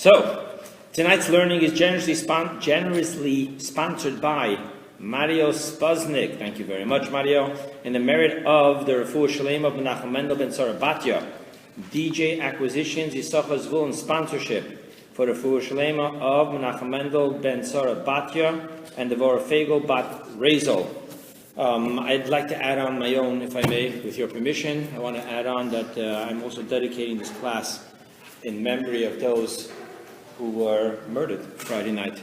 So, tonight's learning is generously sponsored by Mario Spuznik. Thank you very much, Mario. In the merit of the Refuah Shalem of Menachem Mendel Ben Sarah Batya, DJ Acquisitions, Yisachar Zvul, and sponsorship for the Refuah Shalem of Menachem Mendel Ben Sarah Batya and the Vora Fegel Bat Rezel. I'd like to add on my own, if I may, with your permission. I want to add on that I'm also dedicating this class in memory of those who were murdered Friday night.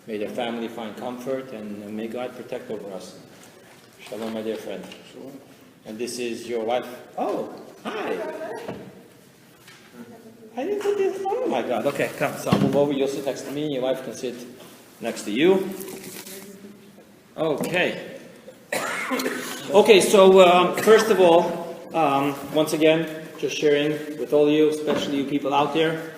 May their family find comfort, and may God protect over us. Shalom, my dear friend. Shalom. And this is your wife. Oh, hi. I didn't put this. Oh my God. Okay, come. So I'll move over. You'll sit next to me, and your wife can sit next to you. Okay. Okay, so first of all, once again, just sharing with all of you, especially you people out there,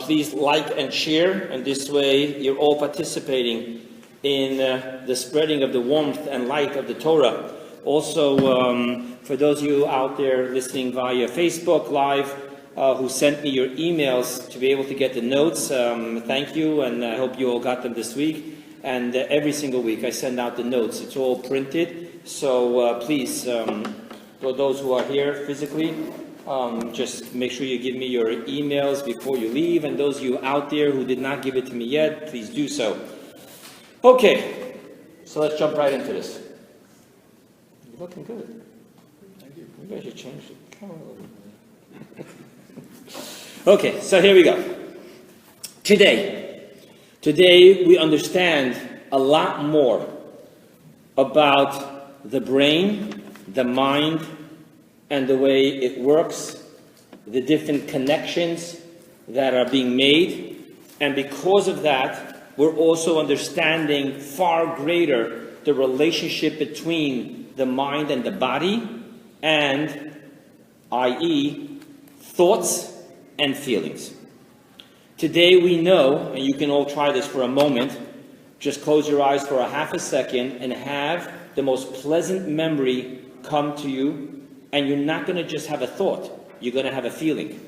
please like and share, and this way you're all participating in the spreading of the warmth and light of the Torah. Also, for those of you out there listening via Facebook Live, who sent me your emails to be able to get the notes, thank you, and I hope you all got them this week. And every single week I send out the notes. It's all printed, so please, for those who are here physically, just make sure you give me your emails before you leave, and those of you out there who did not give it to me yet, please do so. Okay, so let's jump right into this. You're looking good. Thank you. Maybe I should change the camera a little bit. Okay, so here we go. Today we understand a lot more about the brain, the mind, and the way it works, the different connections that are being made. And because of that, we're also understanding far greater the relationship between the mind and the body, and i.e. thoughts and feelings. Today we know, and you can all try this for a moment, just close your eyes for a half a second and have the most pleasant memory come to you. And you're not going to just have a thought, you're going to have a feeling.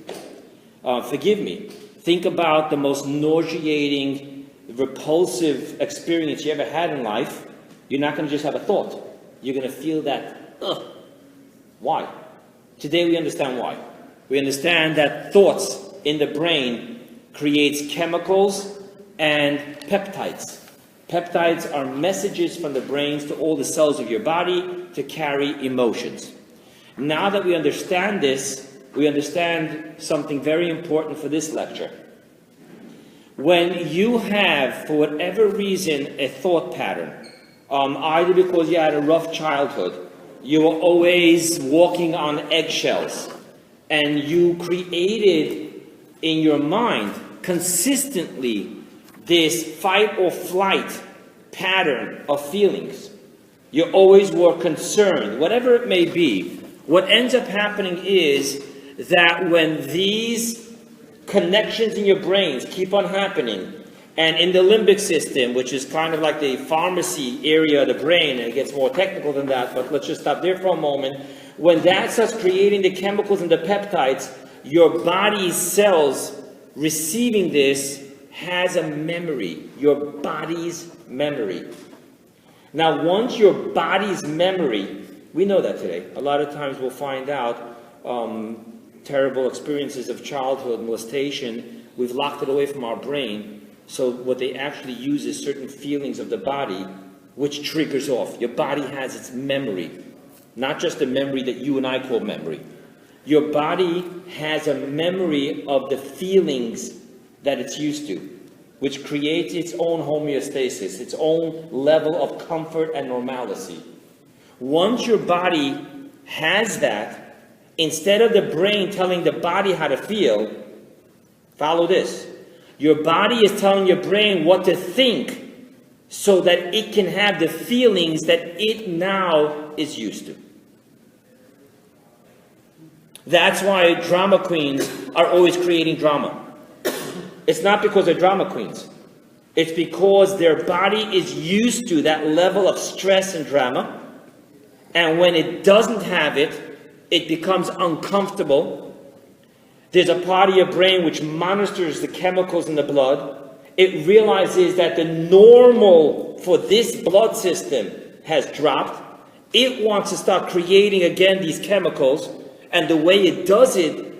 Forgive me. Think about the most nauseating, repulsive experience you ever had in life. You're not going to just have a thought. You're going to feel that, ugh. Why? Today we understand why. We understand that thoughts in the brain creates chemicals and peptides. Peptides are messages from the brains to all the cells of your body to carry emotions. Now that we understand this, we understand something very important for this lecture. When you have, for whatever reason, a thought pattern, either because you had a rough childhood, you were always walking on eggshells, and you created in your mind consistently this fight or flight pattern of feelings. You always were concerned, whatever it may be. What ends up happening is that when these connections in your brains keep on happening, and in the limbic system, which is kind of like the pharmacy area of the brain, and it gets more technical than that, but let's just stop there for a moment. When that starts creating the chemicals and the peptides, your body's cells receiving this has a memory, your body's memory. Now, once your body's memory, we know that today. A lot of times we'll find out terrible experiences of childhood molestation. We've locked it away from our brain. So what they actually use is certain feelings of the body, which triggers off. Your body has its memory, not just a memory that you and I call memory. Your body has a memory of the feelings that it's used to, which creates its own homeostasis, its own level of comfort and normalcy. Once your body has that, instead of the brain telling the body how to feel, follow this. Your body is telling your brain what to think so that it can have the feelings that it now is used to. That's why drama queens are always creating drama. It's not because they're drama queens. It's because their body is used to that level of stress and drama. And when it doesn't have it, it becomes uncomfortable. There's a part of your brain which monitors the chemicals in the blood. It realizes that the normal for this blood system has dropped. It wants to start creating again these chemicals, and the way it does it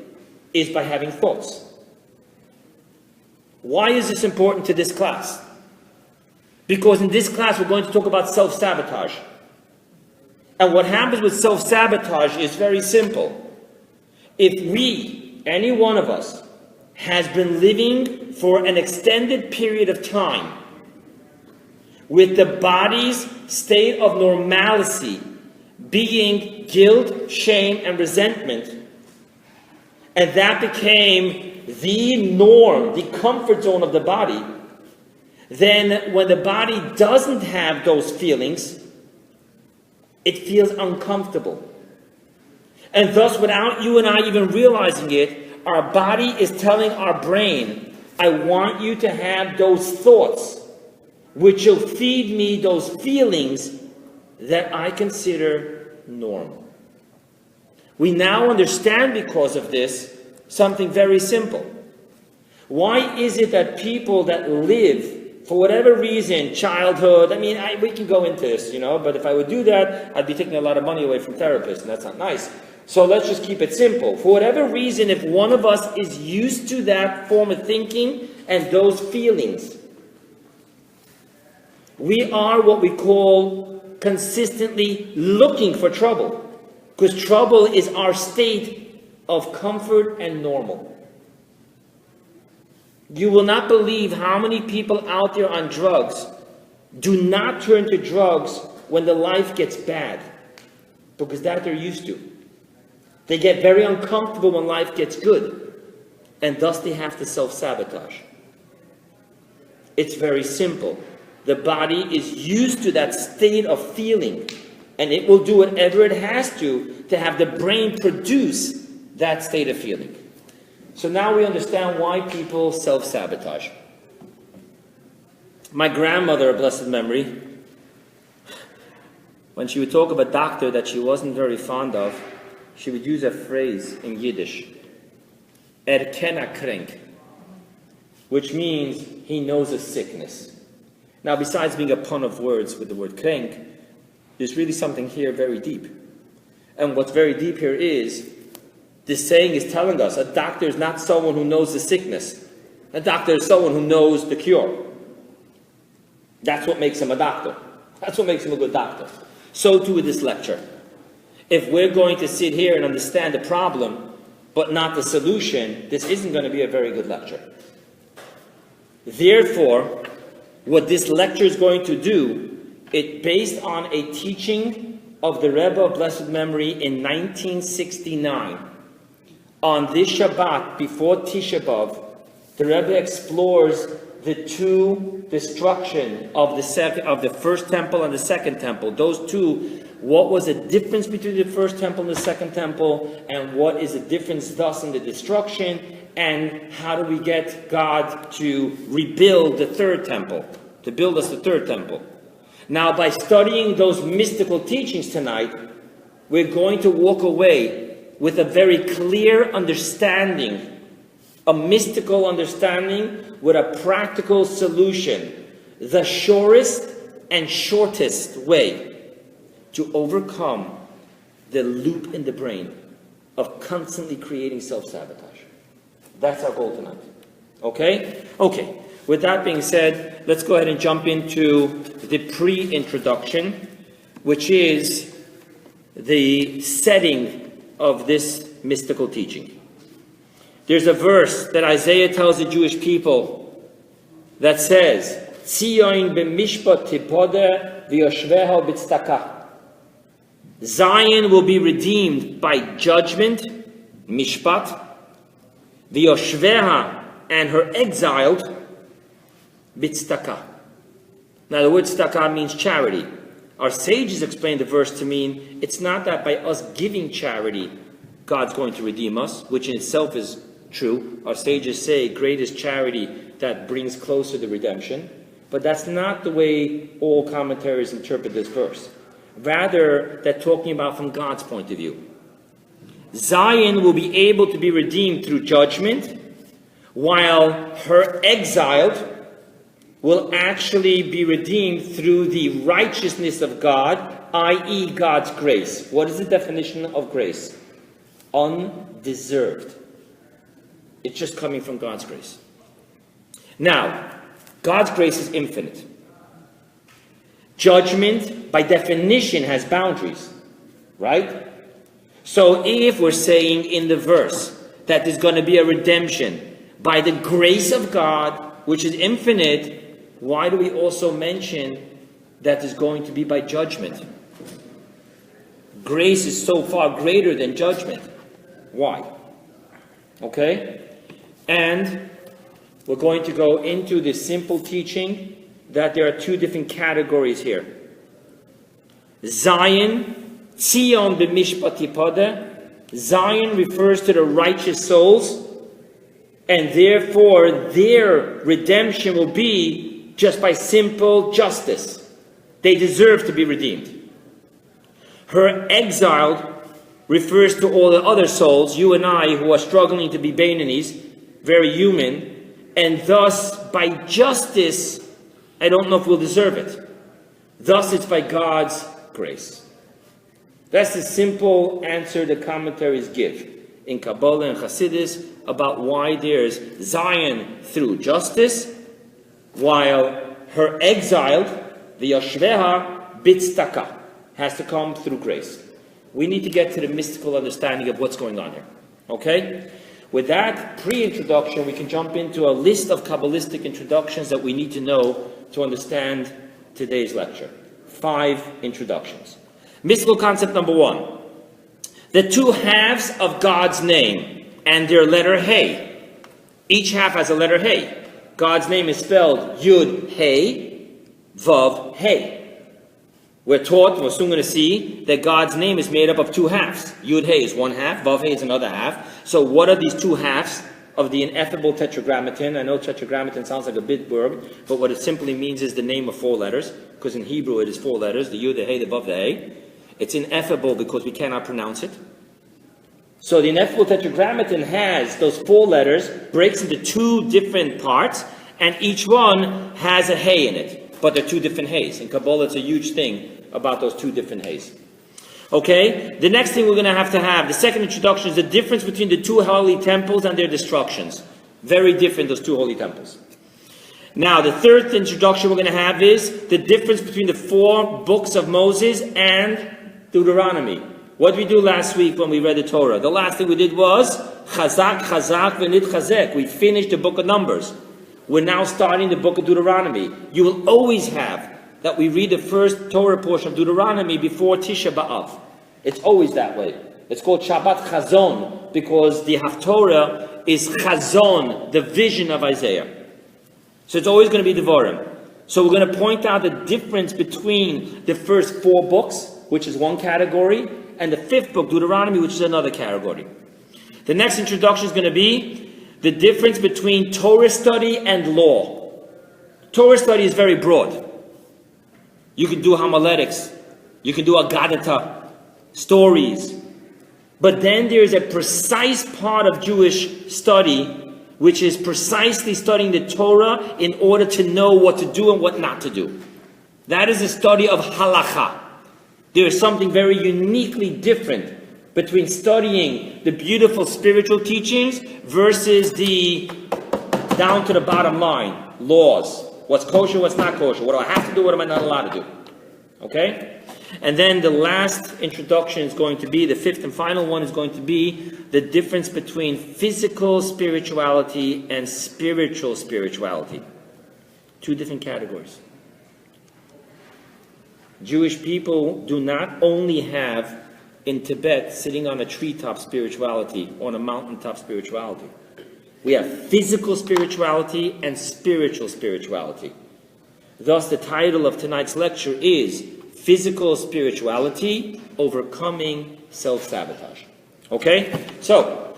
is by having thoughts. Why is this important to this class? Because in this class we're going to talk about self-sabotage. And what happens with self-sabotage is very simple. If we, any one of us, has been living for an extended period of time with the body's state of normalcy being guilt, shame, and resentment, and that became the norm, the comfort zone of the body, then when the body doesn't have those feelings, it feels uncomfortable. And thus, without you and I even realizing it, our body is telling our brain, I want you to have those thoughts, which will feed me those feelings that I consider normal. We now understand, because of this, something very simple. Why is it that people that live, for whatever reason, childhood, we can go into this, but if I would do that, I'd be taking a lot of money away from therapists, and that's not nice. So let's just keep it simple. For whatever reason, if one of us is used to that form of thinking and those feelings, we are what we call consistently looking for trouble. Because trouble is our state of comfort and normal. You will not believe how many people out there on drugs do not turn to drugs when the life gets bad. Because that they're used to. They get very uncomfortable when life gets good, and thus they have to self-sabotage. It's very simple. The body is used to that state of feeling, and it will do whatever it has to have the brain produce that state of feeling. So now we understand why people self-sabotage. My grandmother, of blessed memory, when she would talk of a doctor that she wasn't very fond of, she would use a phrase in Yiddish, kennt krank, which means he knows a sickness. Now, besides being a pun of words with the word krank, there's really something here very deep. And what's very deep here is, this saying is telling us, a doctor is not someone who knows the sickness. A doctor is someone who knows the cure. That's what makes him a doctor. That's what makes him a good doctor. So too with this lecture. If we're going to sit here and understand the problem, but not the solution, this isn't going to be a very good lecture. Therefore, what this lecture is going to do, it's based on a teaching of the Rebbe of blessed memory in 1969. On this Shabbat, before Tisha B'Av, the Rebbe explores the two destruction of the first temple and the second temple. Those two. What was the difference between the first temple and the second temple, and what is the difference thus in the destruction, and how do we get God to rebuild the third temple, to build us the third temple? Now, by studying those mystical teachings tonight, we're going to walk away with a very clear understanding, a mystical understanding with a practical solution, the surest and shortest way to overcome the loop in the brain of constantly creating self-sabotage. That's our goal tonight. Okay? Okay. With that being said, let's go ahead and jump into the pre-introduction, which is the setting of this mystical teaching. There's a verse that Isaiah tells the Jewish people that says, Tzion b'mishpat tipodeh v'yoshveha b'tzedakah. Zion will be redeemed by judgment, mishpat, v'yoshveha, and her exiled, b'tzedakah. Now the word tzedakah means charity. Our sages explained the verse to mean it's not that by us giving charity, God's going to redeem us, which in itself is true. Our sages say great is charity that brings closer the redemption. But that's not the way all commentaries interpret this verse. Rather, they're talking about from God's point of view. Zion will be able to be redeemed through judgment, while her exiled will actually be redeemed through the righteousness of God, i.e. God's grace. What is the definition of grace? Undeserved. It's just coming from God's grace. Now, God's grace is infinite. Judgment, by definition, has boundaries, right? So if we're saying in the verse that there's going to be a redemption by the grace of God, which is infinite, why do we also mention that there's going to be by judgment? Grace is so far greater than judgment. Why? Okay? And we're going to go into this simple teaching that there are two different categories here. Zion, Tzion b'mishpat yipada. Zion refers to the righteous souls, and therefore their redemption will be just by simple justice. They deserve to be redeemed. Her exiled refers to all the other souls, you and I, who are struggling to be Beinanis, very human, and thus by justice, I don't know if we'll deserve it. Thus it's by God's grace. That's the simple answer the commentaries give in Kabbalah and Hasidus about why there's Zion through justice, while her exiled, the Yoshveha Bitstaka, has to come through grace. We need to get to the mystical understanding of what's going on here. Okay? With that pre-introduction, we can jump into a list of Kabbalistic introductions that we need to know to understand today's lecture. 5 introductions. Mystical concept number 1. The two halves of God's name and their letter Hey. Each half has a letter Hey. God's name is spelled Yud Hey, Vav Hey. We're taught, we're soon going to see, that God's name is made up of two halves. Yud Hey is one half, Vav Hey is another half. So what are these two halves of the ineffable tetragrammaton? I know tetragrammaton sounds like a big word, but what it simply means is the name of 4 letters, because in Hebrew it is 4 letters, the Yud, the Hey, the Vav, the Hey. It's ineffable because we cannot pronounce it. So the ineffable tetragrammaton has those 4 letters, breaks into 2 different parts, and each one has a Hey in it. But they're 2 different Heys. In Kabbalah, it's a huge thing about those 2 different Heys. Okay? The next thing we're going to have, the second introduction, is the difference between the 2 holy temples and their destructions. Very different, those 2 holy temples. Now, the third introduction we're going to have is the difference between the 4 books of Moses and Deuteronomy. What did we do last week when we read the Torah? The last thing we did was Chazak, Chazak, V'nit Chazek. We finished the book of Numbers. We're now starting the book of Deuteronomy. You will always have that we read the first Torah portion of Deuteronomy before Tisha B'Av. It's always that way. It's called Shabbat Chazon because the Haftorah is Chazon, the vision of Isaiah. So it's always going to be Devarim. So we're going to point out the difference between the first 4 books, which is one category, and the 5th book, Deuteronomy, which is another category. The next introduction is going to be the difference between Torah study and law. Torah study is very broad. You can do homiletics. You can do Agadah, stories. But then there is a precise part of Jewish study, which is precisely studying the Torah in order to know what to do and what not to do. That is the study of halakha. There is something very uniquely different between studying the beautiful spiritual teachings versus the down to the bottom line, laws. What's kosher, what's not kosher. What do I have to do, what am I not allowed to do? Okay? And then the last introduction is going to be, the 5th and final one is going to be the difference between physical spirituality and spiritual spirituality. 2 different categories. Jewish people do not only have in Tibet sitting on a treetop spirituality, on a mountaintop spirituality. We have physical spirituality and spiritual spirituality. Thus the title of tonight's lecture is Physical Spirituality, Overcoming Self-Sabotage. Okay? So,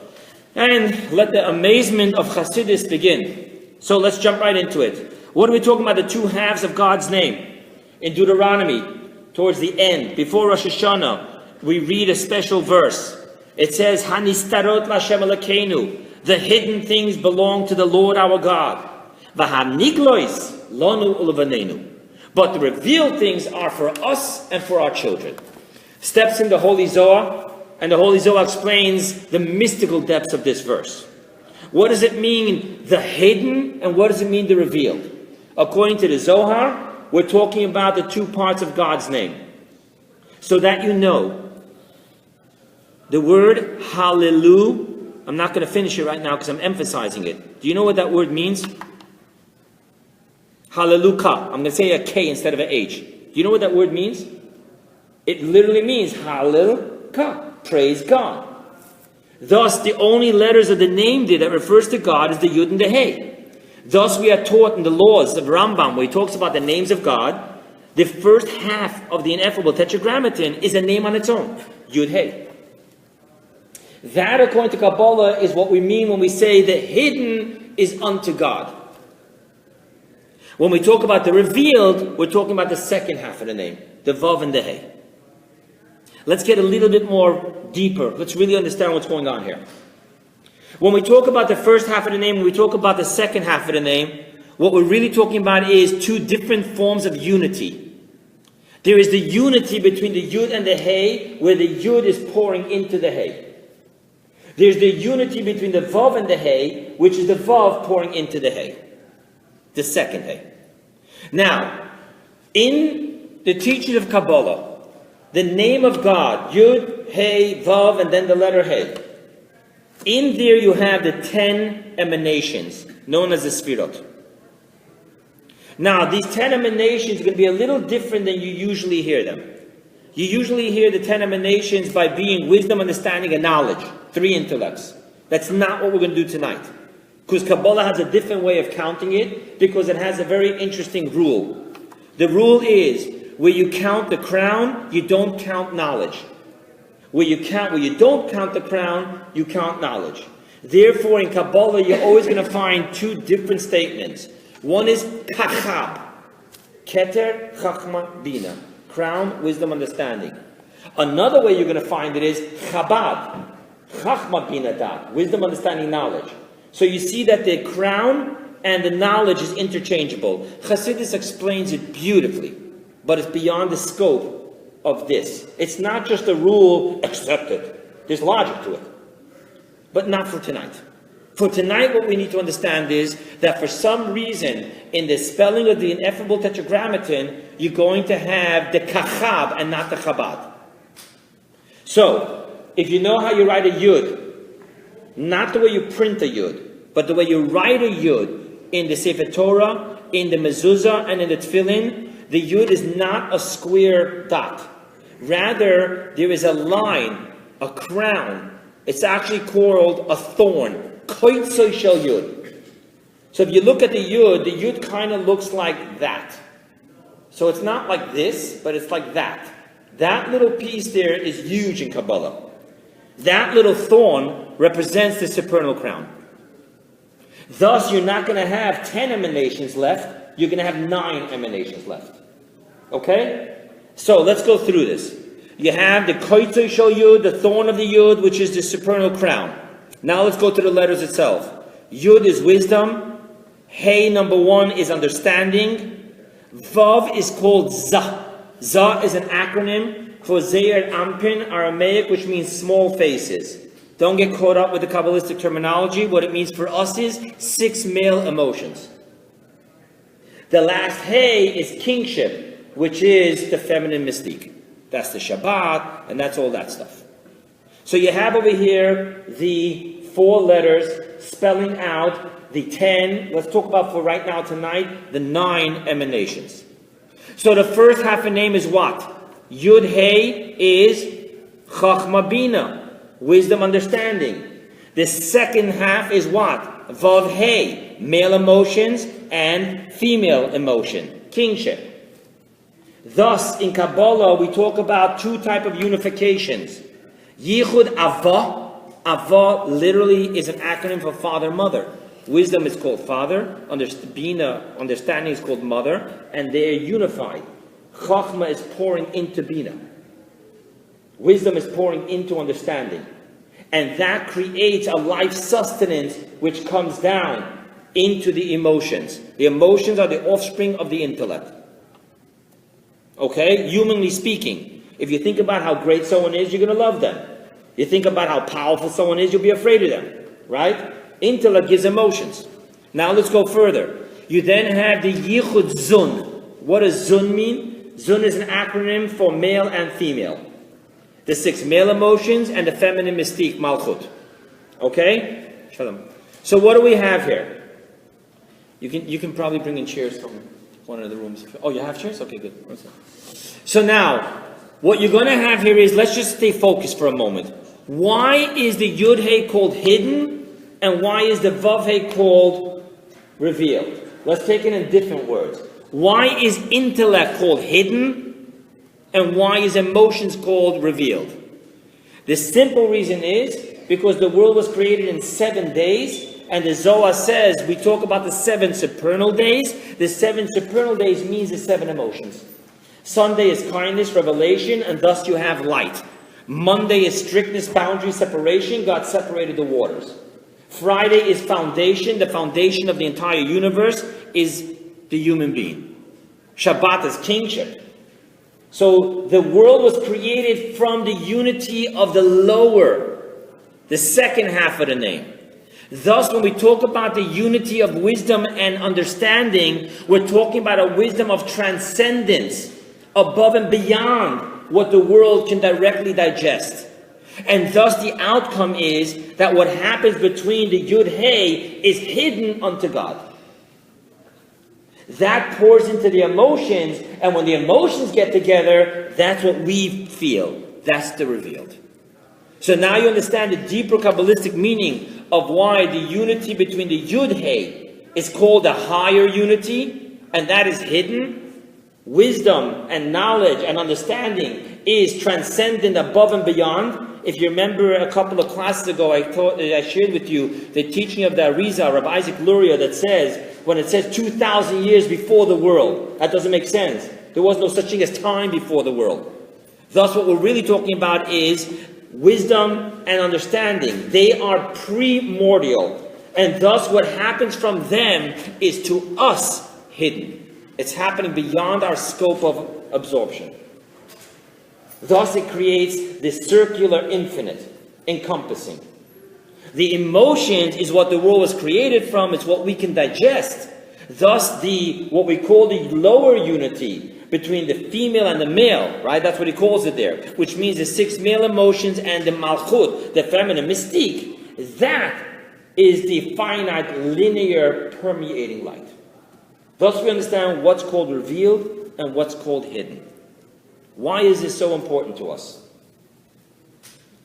and let the amazement of Hasidus begin. So let's jump right into it. What are we talking about? The 2 halves of God's name. In Deuteronomy, towards the end, before Rosh Hashanah, we read a special verse. It says, Hanistarot Lashem Elokeinu. The hidden things belong to the Lord our God. V'haniglois lonu ulevanenu. But the revealed things are for us and for our children. Steps in the Holy Zohar, and the Holy Zohar explains the mystical depths of this verse. What does it mean, the hidden, and what does it mean, the revealed? According to the Zohar, we're talking about the two parts of God's name. So that you know, the word hallelu, I'm not going to finish it right now because I'm emphasizing it. Do you know what that word means? Hallelujah. I'm going to say a K instead of an H. Do you know what that word means? It literally means hallelujah. Praise God. Thus, the only letters of the name there that refers to God is the Yud and the Hey. Thus, we are taught in the laws of Rambam, where he talks about the names of God, the first half of the ineffable tetragrammaton is a name on its own. Yud Hey. That, according to Kabbalah, is what we mean when we say the hidden is unto God. When we talk about the revealed, we're talking about the second half of the name, the Vav and the Hey. Let's get a little bit more deeper. Let's really understand what's going on here. When we talk about the first half of the name, when we talk about the second half of the name, what we're really talking about is two different forms of unity. There is the unity between the Yud and the Hey, where the Yud is pouring into the Hey. There's the unity between the Vav and the Hey, which is the Vav pouring into the Hey. The second Hey. Now, in the teaching of Kabbalah, the name of God, Yud, Hey, Vav, and then the letter Hey. In there you have the 10 emanations, known as the Sfirot. Now, these 10 emanations are going to be a little different than you usually hear them. You usually hear the 10 emanations by being wisdom, understanding, and knowledge. 3 intellects. That's not what we're going to do tonight. Because Kabbalah has a different way of counting it, because it has a very interesting rule. The rule is, where you count the crown, you don't count knowledge. Where you don't count the crown, you count knowledge. Therefore, in Kabbalah, you're always going to find two different statements. One is kachab, keter, chachma, bina, crown, wisdom, understanding. Another way you're going to find it is chabad, chachma, bina, dat, wisdom, understanding, knowledge. So you see that the crown and the knowledge is interchangeable. Chassidus explains it beautifully, but it's beyond the scope of this. It's not just a rule, accept it. There's logic to it. But not for tonight. For tonight, what we need to understand is that for some reason, in the spelling of the ineffable tetragrammaton, you're going to have the kachab and not the chabad. So, if you know how you write a yud, not the way you print a yud, but the way you write a yud in the Sefer Torah, in the mezuzah, and in the tefillin, the yud is not a square dot. Rather, there is a line, a crown. It's actually called a thorn. Koitzoy shel yud. So if you look at the yud kind of looks like that. So it's not like this, but it's like that. That little piece there is huge in Kabbalah. That little thorn represents the supernal crown. Thus, you're not going to have 10 emanations left. You're going to have 9 emanations left. Okay? So let's go through this. You have the koitzoy shel yud, the thorn of the yud, which is the supernal crown. Now let's go to the letters itself. Yud is wisdom. Hey, number 1, is understanding. Vav is called Zah. Zah is an acronym for Zeir Ampin, Aramaic, which means small faces. Don't get caught up with the Kabbalistic terminology. What it means for us is 6 male emotions. The last Hey is kingship, which is the feminine mystique. That's the Shabbat, and that's all that stuff. So you have over here the 4 letters spelling out the 10, let's talk about for right now tonight, the 9 emanations. So the first half of name is what? Yud Hey is Chachma Bina, wisdom, understanding. The second half is what? Vav Hey, male emotions and female emotion, kingship. Thus, in Kabbalah, we talk about 2 types of unifications. Yichud Avah. Avah literally is an acronym for father, mother. Wisdom is called father. Bina, understanding, is called mother. And they are unified. Chachma is pouring into Bina. Wisdom is pouring into understanding. And that creates a life sustenance which comes down into the emotions. The emotions are the offspring of the intellect. Okay? Humanly speaking, if you think about how great someone is, you're going to love them. You think about how powerful someone is, you'll be afraid of them. Right? Intellect gives emotions. Now let's go further. You then have the Yichud Zun. What does Zun mean? Zun is an acronym for male and female. The 6 male emotions and the feminine mystique, Malchut. Okay? So what do we have here? You can probably bring in chairs from one of the rooms. Oh, you have chairs? Okay, good. So now, what you're going to have here is, let's just stay focused for a moment. Why is the Yud Hey called hidden? And why is the Vav Hey called revealed? Let's take it in different words. Why is intellect called hidden? And why is emotions called revealed? The simple reason is because the world was created in 7 days, and the Zohar says, we talk about the 7 supernal days. The 7 supernal days means the 7 emotions. Sunday is kindness, revelation, and thus you have light. Monday is strictness, boundary, separation. God separated the waters. Friday is foundation. The foundation of the entire universe is the human being. Shabbat is kingship. So the world was created from the unity of the lower, the second half of the name. Thus, when we talk about the unity of wisdom and understanding, we're talking about a wisdom of transcendence, above and beyond what the world can directly digest. And thus the outcome is that what happens between the Yud Hey is hidden unto God. That pours into the emotions, and when the emotions get together, that's what we feel. That's the revealed. So now you understand the deeper Kabbalistic meaning of why the unity between the Yud Hey is called a higher unity, and that is hidden. Wisdom and knowledge and understanding is transcendent, above and beyond. If you remember a couple of classes ago, I shared with you the teaching of the Arizal, Rabbi Isaac Luria, that says, when it says 2,000 years before the world, that doesn't make sense. There was no such thing as time before the world. Thus, what we're really talking about is wisdom and understanding. They are primordial. And thus, what happens from them is to us hidden. It's happening beyond our scope of absorption. Thus, it creates this circular infinite, encompassing. The emotions is what the world was created from. It's what we can digest. Thus, what we call the lower unity between the female and the male, right? That's what he calls it there. Which means the 6 male emotions and the malchut, the feminine mystique. That is the finite, linear, permeating light. Thus, we understand what's called revealed and what's called hidden. Why is this so important to us?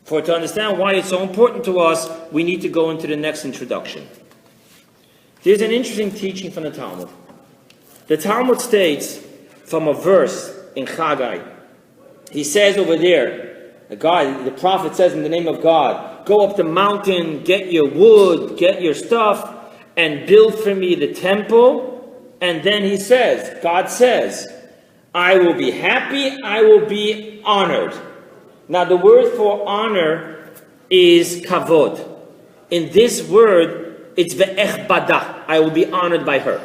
To understand why it's so important to us, we need to go into the next introduction. There's an interesting teaching from the Talmud. The Talmud states from a verse in Chagai. He says over there, the prophet says in the name of God, go up the mountain, get your wood, get your stuff, and build for me the temple. And then he says, God says, I will be happy, I will be honored. Now the word for honor is kavod. In this word, it's ve'echbada. I will be honored by her.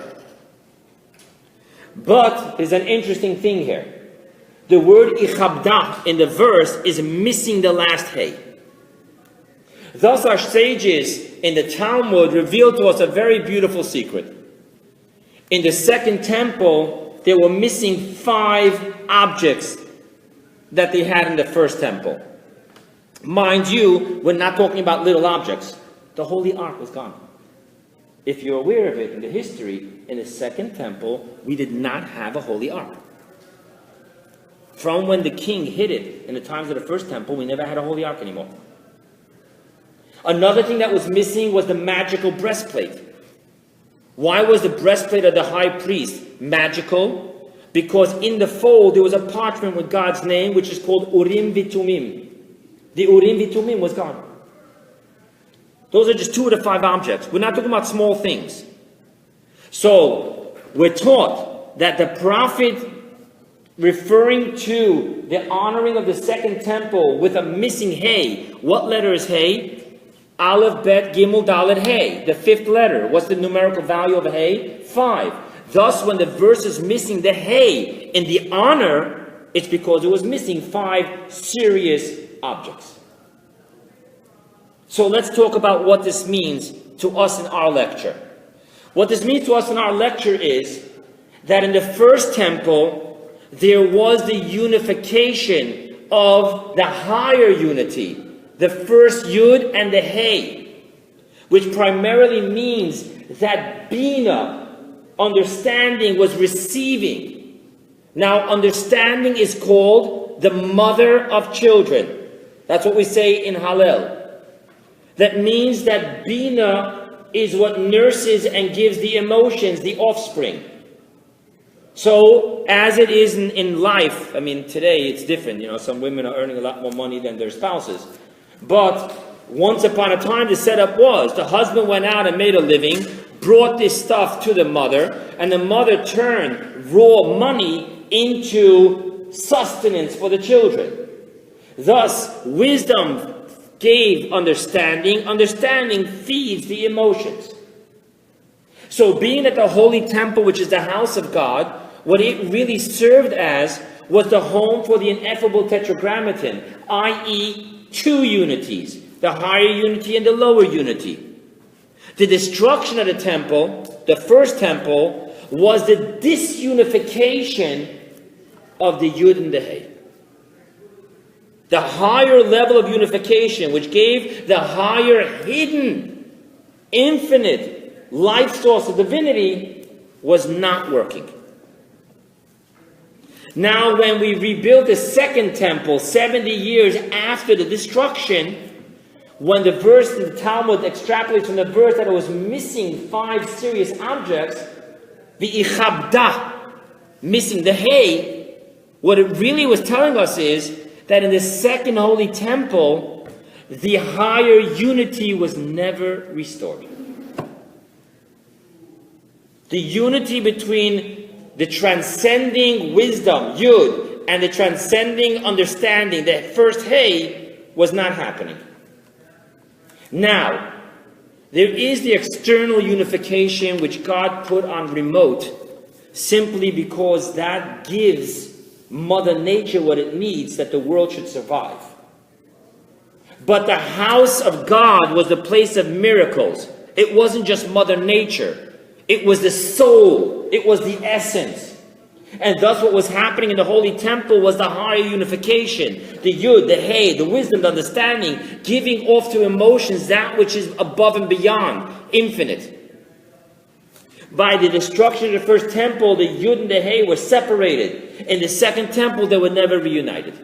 But there's an interesting thing here. The word ichabda in the verse is missing the last hey. Thus our sages in the Talmud reveal to us a very beautiful secret. In the second temple, they were missing 5 objects that they had in the first temple. Mind you, we're not talking about little objects. The Holy Ark was gone. If you're aware of it in the history, in the second temple, we did not have a Holy Ark. From when the king hid it in the times of the first temple, we never had a Holy Ark anymore. Another thing that was missing was the magical breastplate. Why was the breastplate of the high priest magical? Because in the fold there was a parchment with God's name, which is called Urim Vitumim. The Urim Vitumim was gone. Those are just 2 of the 5 objects. We're not talking about small things. So, we're taught that the prophet referring to the honoring of the second temple with a missing hey. What letter is hey? Aleph, Bet, Gimel, Dalet, hey. The fifth letter. What's the numerical value of a hey? 5. Thus, when the verse is missing the hey in the honor, it's because it was missing 5 serious objects. So let's talk about what this means to us in our lecture. What this means to us in our lecture is that in the first temple, there was the unification of the higher unity, the first Yud and the Hey, which primarily means that Bina, understanding, was receiving. Now, understanding is called the mother of children. That's what we say in Hallel. That means that Bina is what nurses and gives the emotions, the offspring. So, as it is in life, I mean, today it's different. You know, some women are earning a lot more money than their spouses. But once upon a time, the setup was the husband went out and made a living, brought this stuff to the mother, and the mother turned raw money into sustenance for the children. Thus, wisdom gave understanding. Understanding feeds the emotions. So being at the holy temple, which is the house of God, what it really served as was the home for the ineffable tetragrammaton, i.e. 2 unities, the higher unity and the lower unity. The destruction of the temple, the first temple, was the disunification of the Yud and the Hey. The higher level of unification, which gave the higher hidden, infinite life source of divinity, was not working. Now, when we rebuilt the second temple 70 years after the destruction, when the verse in the Talmud extrapolates from the verse that it was missing 5 serious objects, the ichabda, missing the hay, what it really was telling us is that in the second holy temple, the higher unity was never restored. The unity between the transcending wisdom, Yud, and the transcending understanding, the first Hey, was not happening. Now, there is the external unification which God put on remote, simply because that gives Mother Nature what it needs that the world should survive. But the house of God was the place of miracles. It wasn't just Mother Nature. It was the soul. It was the essence. And thus what was happening in the Holy Temple was the higher unification. The Yud, the Hey, the wisdom, the understanding, giving off to emotions that which is above and beyond, infinite. By the destruction of the first temple, the Yud and the Hey were separated. In the second temple, they were never reunited.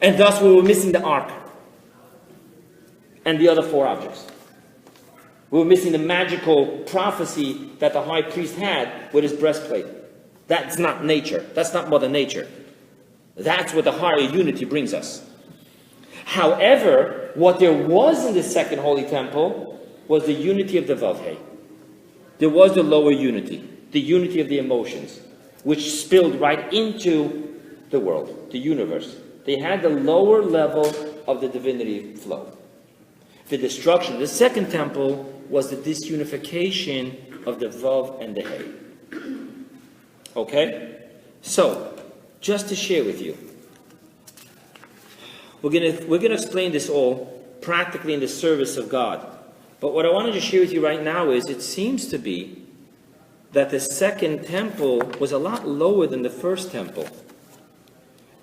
And thus we were missing the ark and the other 4 objects. We were missing the magical prophecy that the high priest had with his breastplate. That's not nature. That's not Mother Nature. That's what the higher unity brings us. However, what there was in the second holy temple was the unity of the Vavhe. There was the lower unity, the unity of the emotions, which spilled right into the world, the universe. They had the lower level of the divinity flow. The destruction of the second temple was the disunification of the Vav and the Hey. Okay? So, just to share with you, we're gonna explain this all practically in the service of God. But what I wanted to share with you right now is it seems to be that the second temple was a lot lower than the first temple.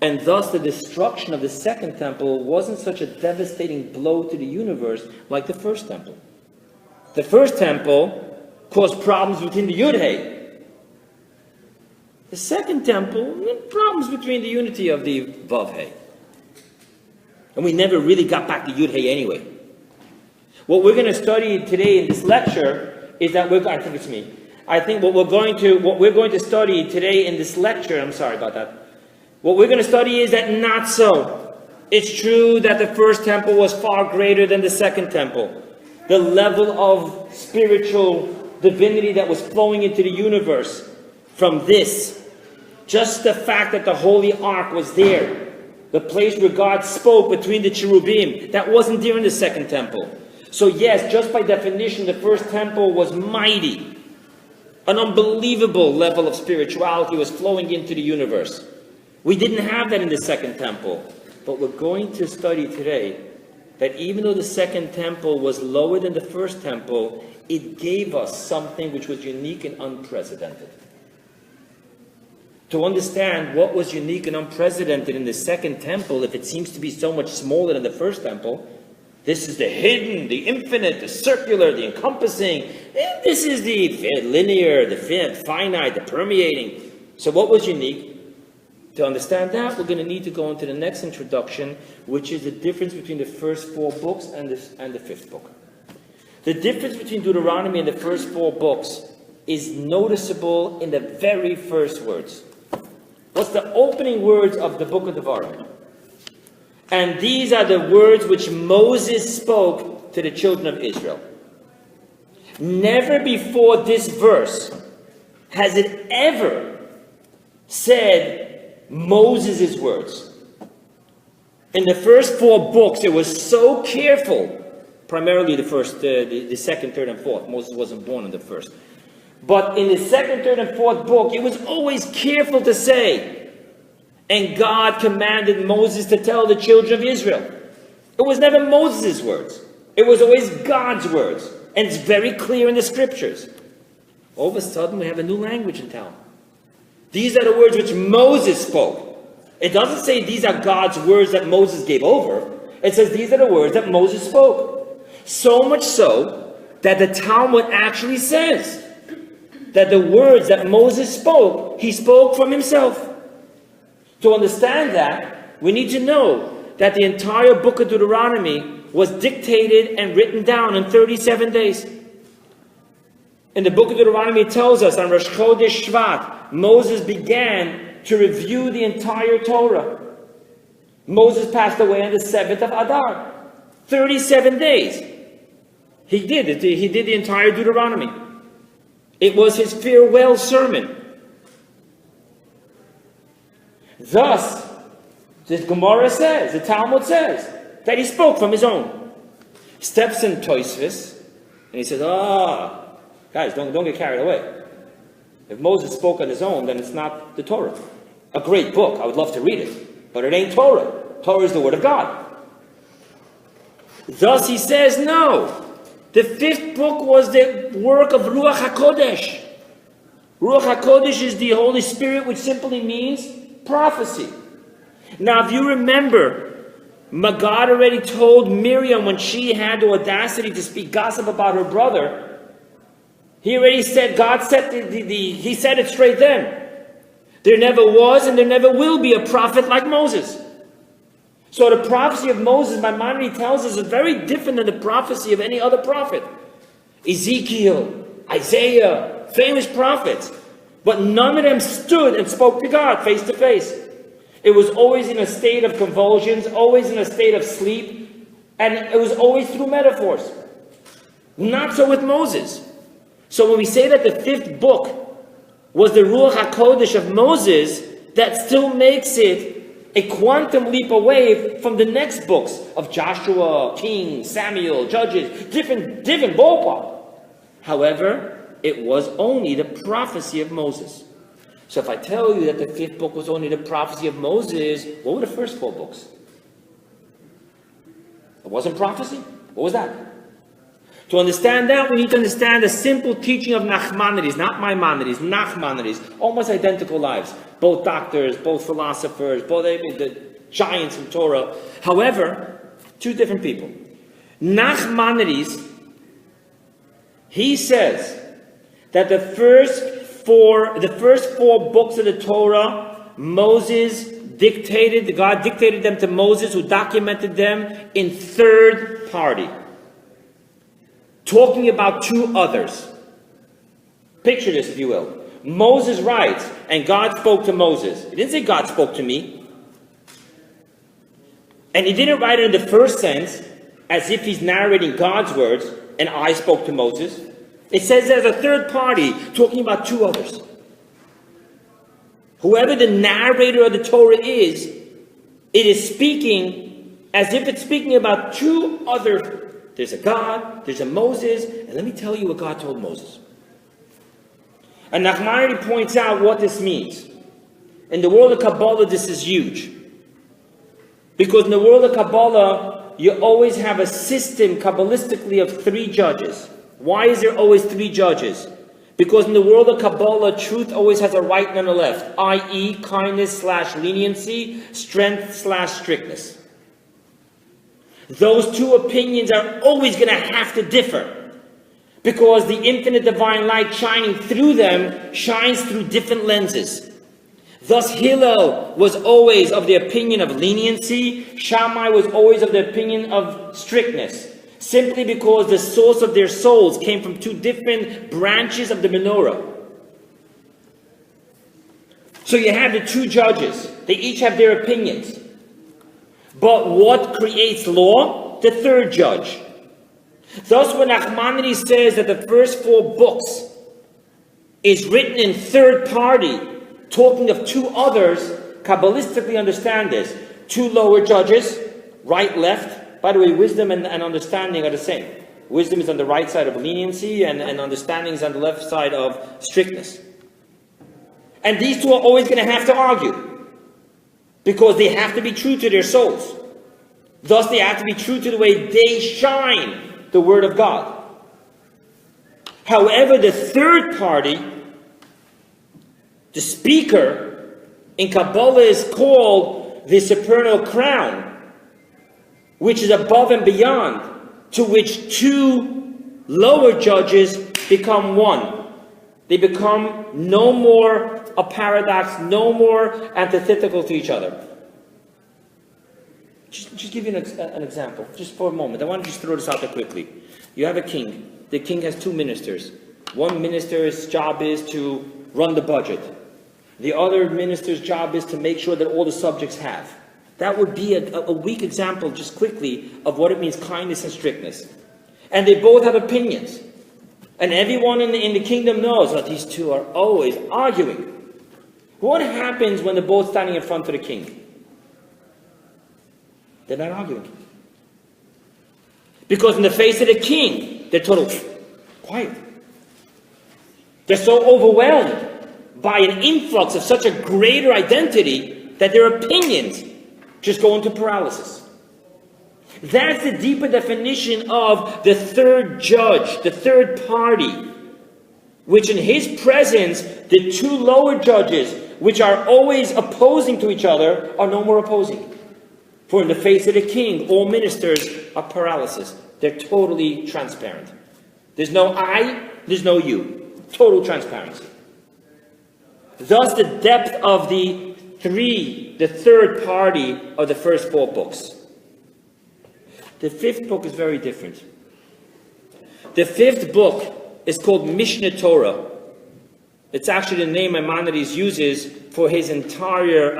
And thus the destruction of the second temple wasn't such a devastating blow to the universe like the first temple. The first temple caused problems between the Yud-Hey. The second temple, problems between the unity of the Vav-Hey. And we never really got back to Yud-Hey anyway. What we're going to study today in this lecture is that what we're going to study today in this lecture, I'm sorry about that. What we're going to study is that not so. It's true that the first temple was far greater than the second temple. The level of spiritual divinity that was flowing into the universe from this Just the fact that the Holy Ark was there, the place where God spoke between the cherubim, that wasn't there in the second temple. So yes, just by definition, the first temple was mighty. An unbelievable level of spirituality was flowing into the universe. We didn't have that in the second temple. But we're going to study today that even though the second temple was lower than the first temple, it gave us something which was unique and unprecedented. To understand what was unique and unprecedented in the second temple, if it seems to be so much smaller than the first temple, this is the hidden, the infinite, the circular, the encompassing. And this is the linear, the finite, the permeating. So what was unique? To understand that, we're going to need to go into the next introduction, which is the difference between the first 4 books and the fifth book. The difference between Deuteronomy and the first 4 books is noticeable in the very first words. What's the opening words of the book of Devarim? And these are the words which Moses spoke to the children of Israel. Never before this verse has it ever said Moses' words. In the first 4 books, it was so careful, primarily the second, third, and fourth. Moses wasn't born in the first. But in the second, third, and fourth book, it was always careful to say, and God commanded Moses to tell the children of Israel. It was never Moses' words. It was always God's words. And it's very clear in the scriptures. All of a sudden, we have a new language in town. These are the words which Moses spoke. It doesn't say these are God's words that Moses gave over. It says these are the words that Moses spoke. So much so that the Talmud actually says that the words that Moses spoke, he spoke from himself. To understand that, we need to know that the entire book of Deuteronomy was dictated and written down in 37 days. In the book of Deuteronomy, it tells us on Rosh Chodesh Shvat, Moses began to review the entire Torah. Moses passed away on the 7th of Adar. 37 days. He did it. He did the entire Deuteronomy. It was his farewell sermon. Thus, the Gemara says, the Talmud says, that he spoke from his own. Steps in Tosfos, and he says, guys, don't get carried away. If Moses spoke on his own, then it's not the Torah. A great book. I would love to read it. But it ain't Torah. Torah is the Word of God. Thus he says, no. The 5th book was the work of Ruach HaKodesh. Ruach HaKodesh is the Holy Spirit, which simply means prophecy. Now, if you remember, God already told Miriam when she had the audacity to speak gossip about her brother, he already said, God said, he said it straight then. There never was and there never will be a prophet like Moses. So the prophecy of Moses, Maimonides tells us, is very different than the prophecy of any other prophet. Ezekiel, Isaiah, famous prophets. But none of them stood and spoke to God face to face. It was always in a state of convulsions, always in a state of sleep, and it was always through metaphors. Not so with Moses. So when we say that the 5th book was the Ruach HaKodesh of Moses, that still makes it a quantum leap away from the next books of Joshua, Kings, Samuel, Judges, different ballpark. However, it was only the prophecy of Moses. So if I tell you that the 5th book was only the prophecy of Moses, what were the first 4 books? It wasn't prophecy? What was that? To understand that, we need to understand the simple teaching of Nachmanides, not Maimonides, Nachmanides, almost identical lives. Both doctors, both philosophers, both the giants in Torah. However, 2 different people. Nachmanides, he says that the first 4 books of the Torah, God dictated them to Moses, who documented them in third party. Talking about 2 others. Picture this, if you will. Moses writes, and God spoke to Moses. He didn't say God spoke to me. And he didn't write it in the first sense, as if he's narrating God's words, and I spoke to Moses. It says there's a third party talking about 2 others. Whoever the narrator of the Torah is, it is speaking as if it's speaking about two other. There's a God, there's a Moses, and let me tell you what God told Moses. And Nachmanides points out what this means. In the world of Kabbalah, this is huge. Because in the world of Kabbalah, you always have a system, Kabbalistically, of three judges. Why is there always three judges? Because in the world of Kabbalah, truth always has a right and a left, i.e. kindness/leniency, strength/strictness. Those two opinions are always going to have to differ, because the infinite divine light shining through them shines through different lenses. Thus Hillel was always of the opinion of leniency, Shammai was always of the opinion of strictness, simply because the source of their souls came from two different branches of the menorah. So you have the two judges. They each have their opinions. But what creates law? The third judge. Thus when Nachmanides says that the first 4 books is written in third party, talking of two others, Kabbalistically understand this. Two lower judges, right, left. By the way, wisdom and understanding are the same. Wisdom is on the right side of leniency, and understanding is on the left side of strictness. And these two are always going to have to argue, because they have to be true to their souls. Thus, they have to be true to the way they shine the Word of God. However, the third party, the speaker, in Kabbalah is called the supernal crown, which is above and beyond, to which two lower judges become one. They become no more a paradox, no more antithetical to each other. Just give you an example, just for a moment. I want to just throw this out there quickly. You have a king. The king has 2 ministers. One minister's job is to run the budget. The other minister's job is to make sure that all the subjects have. That would be a weak example, just quickly, of what it means kindness and strictness. And they both have opinions. And everyone in the kingdom knows that these two are always arguing. What happens when they're both standing in front of the king? They're not arguing. Because in the face of the king, they're totally quiet. They're so overwhelmed by an influx of such a greater identity that their opinions just go into paralysis. That's the deeper definition of the third judge, the third party, which in his presence, the two lower judges, which are always opposing to each other, are no more opposing. For in the face of the king, all ministers are paralysis. They're totally transparent. There's no I, there's no you. Total transparency. Thus the depth of the third party of the first 4 books. The 5th book is very different. The 5th book is called Mishneh Torah. It's actually the name Maimonides uses for his entire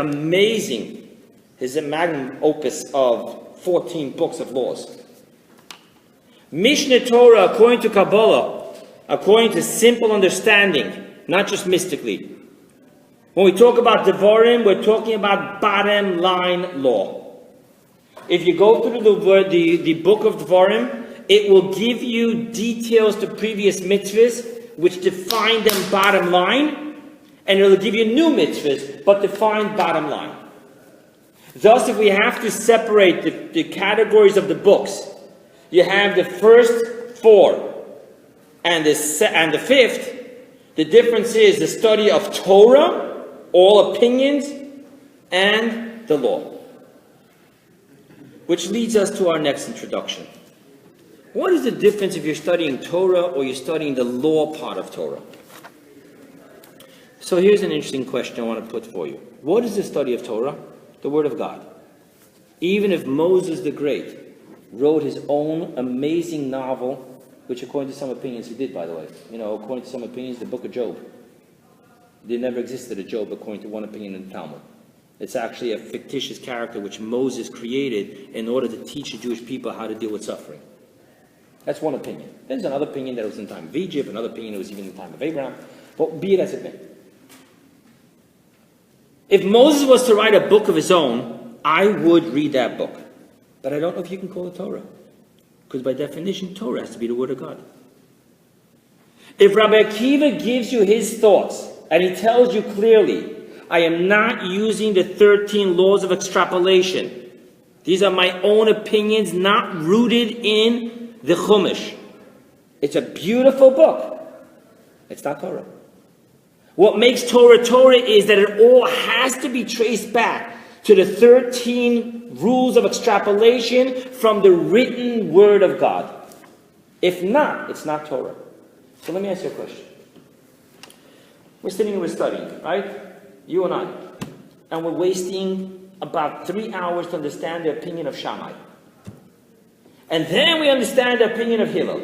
his magnum opus of 14 books of laws. Mishneh Torah, according to Kabbalah, according to simple understanding, not just mystically. When we talk about Devarim, we're talking about bottom line law. If you go through the book of Devarim, it will give you details to previous mitzvahs, which define them bottom line, and it will give you new mitzvahs, but define bottom line. Thus, if we have to separate the categories of the books, you have the first 4 and the 5th. The difference is the study of Torah, all opinions, and the law. Which leads us to our next introduction. What is the difference if you're studying Torah or you're studying the law part of Torah? So here's an interesting question I want to put for you. What is the study of Torah? The Word of God. Even if Moses the Great wrote his own amazing novel, which according to some opinions he did, by the way. According to some opinions, the book of Job. There never existed a Job, according to one opinion in the Talmud. It's actually a fictitious character which Moses created in order to teach the Jewish people how to deal with suffering. That's one opinion. There's another opinion that it was in the time of Egypt, another opinion that was even in the time of Abraham. But be it as it may. If Moses was to write a book of his own, I would read that book. But I don't know if you can call it Torah. Because by definition, Torah has to be the Word of God. If Rabbi Akiva gives you his thoughts, and he tells you clearly, I am not using the 13 laws of extrapolation. These are my own opinions, not rooted in the Chumash. It's a beautiful book. It's not Torah. What makes Torah Torah is that it all has to be traced back to the 13 rules of extrapolation from the written Word of God. If not, it's not Torah. So let me ask you a question. We're sitting here, we're studying, right? You and I. And we're wasting about 3 hours to understand the opinion of Shammai. And then we understand the opinion of Hillel.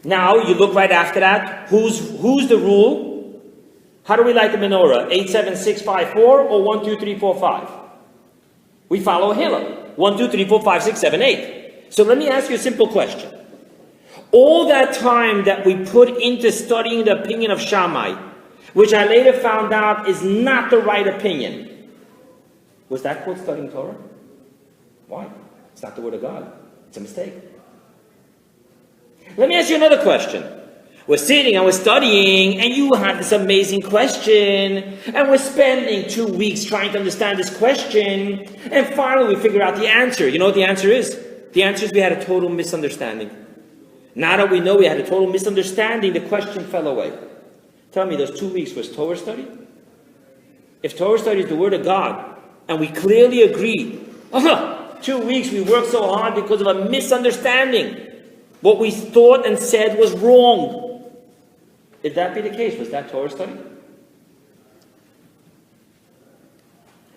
Now, you look right after that. Who's the rule? How do we light the menorah? 8, 7, 6, 5, 4 or 1, 2, 3, 4, 5? We follow Hillel. 1, 2, 3, 4, 5, 6, 7, 8. So let me ask you a simple question. All that time that we put into studying the opinion of Shammai, which I later found out is not the right opinion, was that called studying Torah? Why? It's not the Word of God. It's a mistake. Let me ask you another question. We're sitting and we're studying, and you have this amazing question, and we're spending 2 weeks trying to understand this question, and finally we figure out the answer. You know what the answer is? The answer is we had a total misunderstanding. Now that we know we had a total misunderstanding, the question fell away. Tell me, those 2 weeks was Torah study? If Torah study is the Word of God, and we clearly agree, 2 weeks we worked so hard because of a misunderstanding. What we thought and said was wrong. If that be the case, was that Torah study?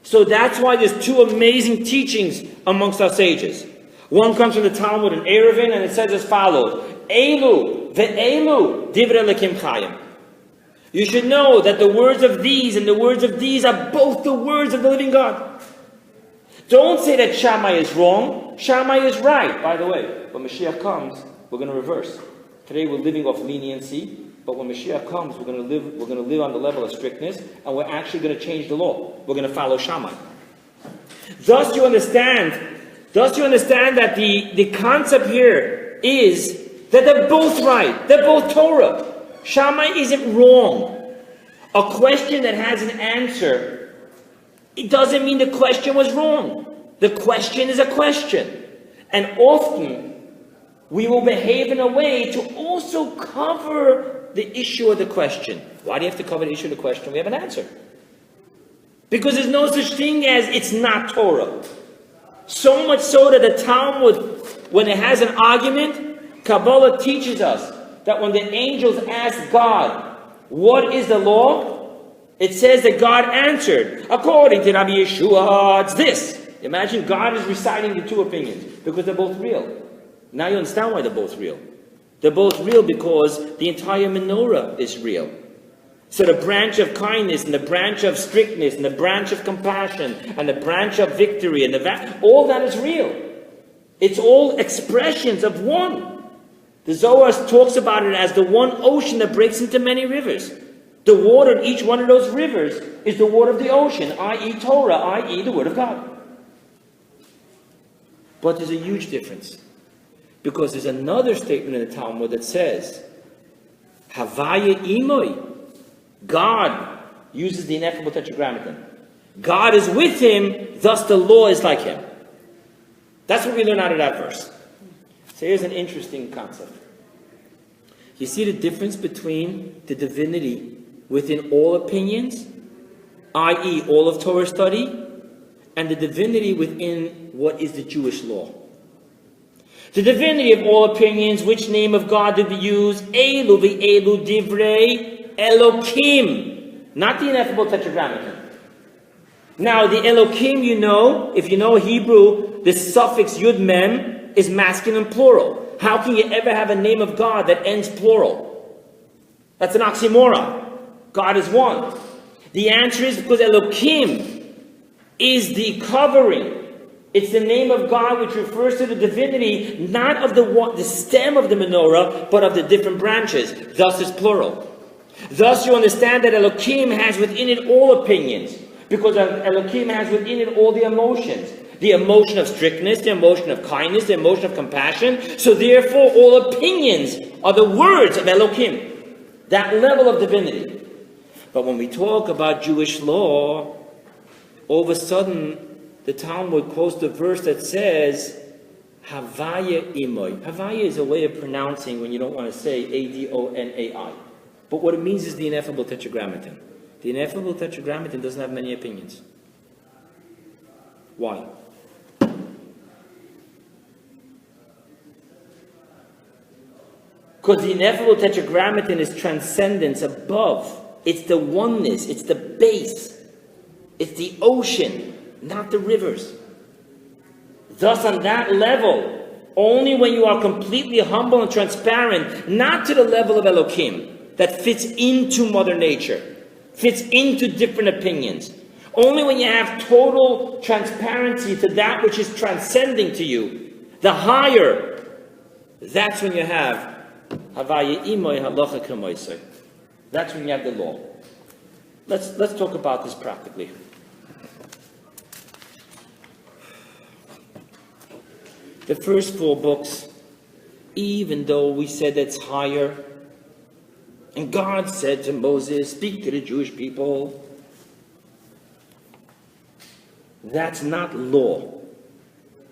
So that's why there's 2 amazing teachings amongst our sages. One comes from the Talmud in Eruvin, and it says as follows: Elu ve'elu divrei Elokim chayim. You should know that the words of these and the words of these are both the words of the living God. Don't say that Shammai is wrong. Shammai is right. By the way, when Mashiach comes, we're going to reverse. Today we're living off leniency, but when Mashiach comes, we're going to live on the level of strictness, and we're actually going to change the law. We're going to follow Shammai. Thus you understand that the concept here is that they're both right. They're both Torah. Shammai isn't wrong. A question that has an answer, it doesn't mean the question was wrong. The question is a question. And often, we will behave in a way to also cover the issue of the question. Why do you have to cover the issue of the question? We have an answer. Because there's no such thing as it's not Torah. So much so that the Talmud, when it has an argument, Kabbalah teaches us that when the angels asked God, what is the law? It says that God answered, according to Rabbi Yeshua, it's this. Imagine God is reciting the 2 opinions, because they're both real. Now you understand why they're both real. They're both real because the entire menorah is real. So the branch of kindness, and the branch of strictness, and the branch of compassion, and the branch of victory, and all that is real. It's all expressions of one. The Zohar talks about it as the one ocean that breaks into many rivers. The water in each one of those rivers is the water of the ocean, i.e. Torah, i.e. the Word of God. But there's a huge difference. Because there's another statement in the Talmud that says, Havaya imoy. God uses the ineffable tetragrammaton. God is with him, thus the law is like him. That's what we learn out of that verse. So here's an interesting concept. You see the difference between the divinity within all opinions, i.e. all of Torah study, and the divinity within what is the Jewish law. The divinity of all opinions, which name of God did we use? Elu ve'elu divrei Elokim. Not the ineffable tetragrammaton. Now, the Elokim, if you know Hebrew, the suffix yud mem is masculine plural. How can you ever have a name of God that ends plural? That's an oxymoron. God is one. The answer is because Elokim is the covering. It's the name of God which refers to the divinity, not of the stem of the menorah, but of the different branches. Thus it's plural. Thus you understand that Elokim has within it all opinions. Because Elohim has within it all the emotions. The emotion of strictness, the emotion of kindness, the emotion of compassion. So therefore, all opinions are the words of Elohim. That level of divinity. But when we talk about Jewish law, all of a sudden, the Talmud quotes the verse that says, Havaya imoy. Havaya is a way of pronouncing when you don't want to say A-D-O-N-A-I. But what it means is the ineffable tetragrammaton. The ineffable tetragrammaton doesn't have many opinions. Why? Because the ineffable tetragrammaton is transcendence above. It's the oneness. It's the base. It's the ocean, not the rivers. Thus, on that level, only when you are completely humble and transparent, not to the level of Elohim, that fits into Mother Nature, fits into different opinions. Only when you have total transparency to that which is transcending to you, the higher, that's when you have Havaya imoy halacha kamoisei. That's when you have the law. Let's talk about this practically. The first 4 books, even though we said it's higher, and God said to Moses, speak to the Jewish people, that's not law.